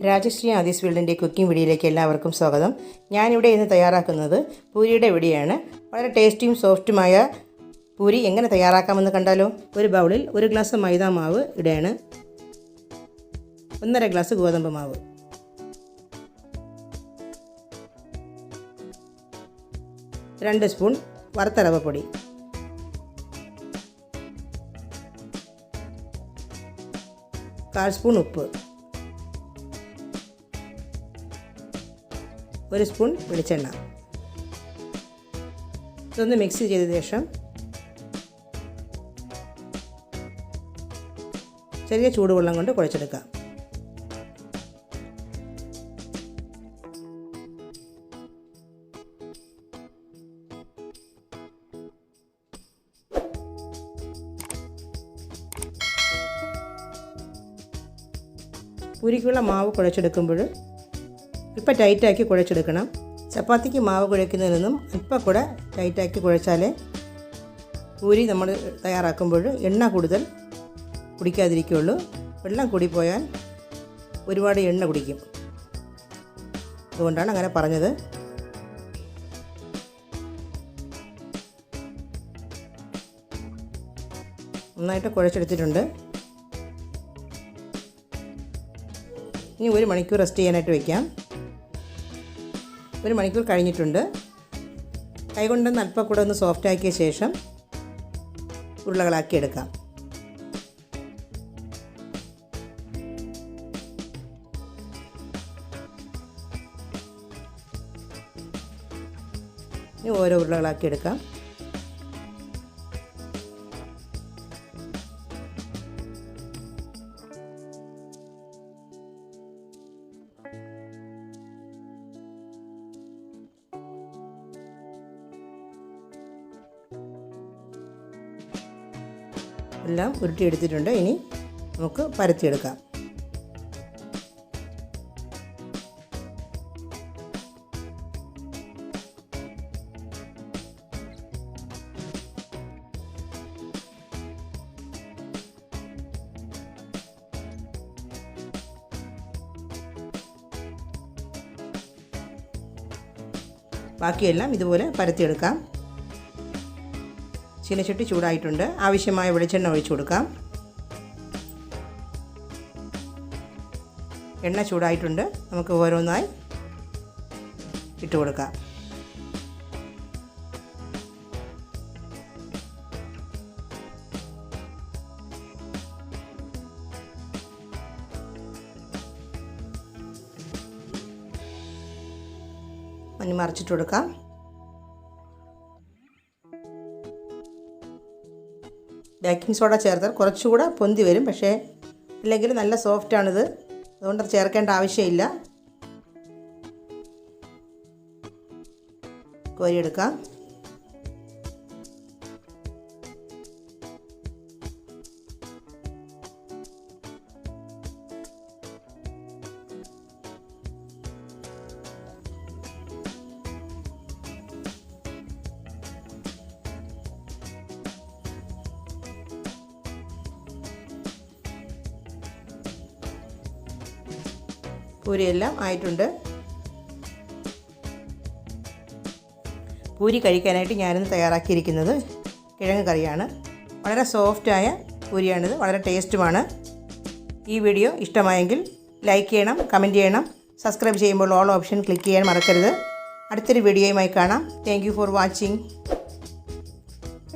Rajasree Aadis cooking video എല്ലാവർക്കും സ്വാഗതം. ഞാൻ ഇവിടെ ഇന്ന് തയ്യാറാക്കുന്നത് പൂരിയുടെ വീഡിയോയാണ്. വളരെ ടേസ്റ്റിയും സോഫ്റ്റുമായ പൂരി എങ്ങനെ തയ്യാറാക്കാമെന്ന് കണ്ടാലോ. ഒരു ബൗളിൽ 1 ഗ്ലാസ് മൈദ മാവ് ഇടയാണ്. 1.5 ഗ്ലാസ് ഗോതമ്പ് മാവ്. രണ്ട് സ്പൂൺ വറുത്ത റവപ്പൊടി. കാൽ സ്പൂൺ ഉപ്പ്. 1 സ്പൂൺ വെളിച്ചെണ്ണ. ഇതൊന്ന് മിക്സ് ചെയ്ത ശേഷം ചെറിയ ചൂടുവെള്ളം കൊണ്ട് കുഴച്ചെടുക്കാം. പൂരിക്കുള്ള മാവ് കുഴച്ചെടുക്കുമ്പോൾ ഇപ്പം ടൈറ്റാക്കി കുഴച്ചെടുക്കണം. ചപ്പാത്തിക്ക് മാവ് കുഴയ്ക്കുന്നതിൽ നിന്നും ഇപ്പം കൂടെ ടൈറ്റാക്കി കുഴച്ചാലേ പൂരി നമ്മൾ തയ്യാറാക്കുമ്പോൾ എണ്ണ കൂടുതൽ കുടിക്കാതിരിക്കുകയുള്ളൂ. വെള്ളം കൂടിപ്പോയാൽ ഒരുപാട് എണ്ണ കുടിക്കും. അതുകൊണ്ടാണ് അങ്ങനെ പറഞ്ഞത്. നന്നായിട്ട് കുഴച്ചെടുത്തിട്ടുണ്ട്. ഇനി 1 മണിക്കൂർ റെസ്റ്റ് ചെയ്യാനായിട്ട് വയ്ക്കാം. 1 മണിക്കൂർ കഴിഞ്ഞിട്ടുണ്ട്. കൈകൊണ്ടൊന്ന് അല്പം കൂടെ ഒന്ന് സോഫ്റ്റ് ആക്കിയ ശേഷം ഉരുളകളാക്കി എടുക്കാം. ഇനി ഓരോ ഉരുളകളാക്കി എടുക്കാം. എല്ലാം ഉരുട്ടിയെടുത്തിട്ടുണ്ട്. ഇനി നമുക്ക് പരത്തിയെടുക്കാം. ബാക്കിയെല്ലാം ഇതുപോലെ പരത്തിയെടുക്കാം. ചീനച്ചട്ടി ചൂടായിട്ടുണ്ട്. ആവശ്യമായ വെളിച്ചെണ്ണ ഒഴിച്ചു കൊടുക്കാം. എണ്ണ ചൂടായിട്ടുണ്ട്. നമുക്ക് ഓരോന്നായി ഇട്ട് കൊടുക്കാം. മറിച്ചിട്ട് കൊടുക്കാം. ബേക്കിംഗ് സോഡ ചേർത്താൽ കുറച്ചുകൂടെ പൊന്തി വരും. പക്ഷേ ഇല്ലെങ്കിൽ നല്ല സോഫ്റ്റാണിത്. അതുകൊണ്ട് ചേർക്കേണ്ട ആവശ്യമില്ല. കോരിയെടുക്കാം. പൂരിയെല്ലാം ആയിട്ടുണ്ട്. പൂരി കഴിക്കാനായിട്ട് ഞാനിന്ന് തയ്യാറാക്കിയിരിക്കുന്നത് കിഴങ്ങ് കറിയാണ്. വളരെ സോഫ്റ്റായ പൂരിയാണിത്. വളരെ ടേസ്റ്റുമാണ്. ഈ വീഡിയോ ഇഷ്ടമായെങ്കിൽ ലൈക്ക് ചെയ്യണം, കമൻറ്റ് ചെയ്യണം. സബ്സ്ക്രൈബ് ചെയ്യുമ്പോൾ ഓൾ ഓപ്ഷൻ ക്ലിക്ക് ചെയ്യാൻ മറക്കരുത്. അടുത്തൊരു വീഡിയോയുമായി കാണാം. Thank you for watching.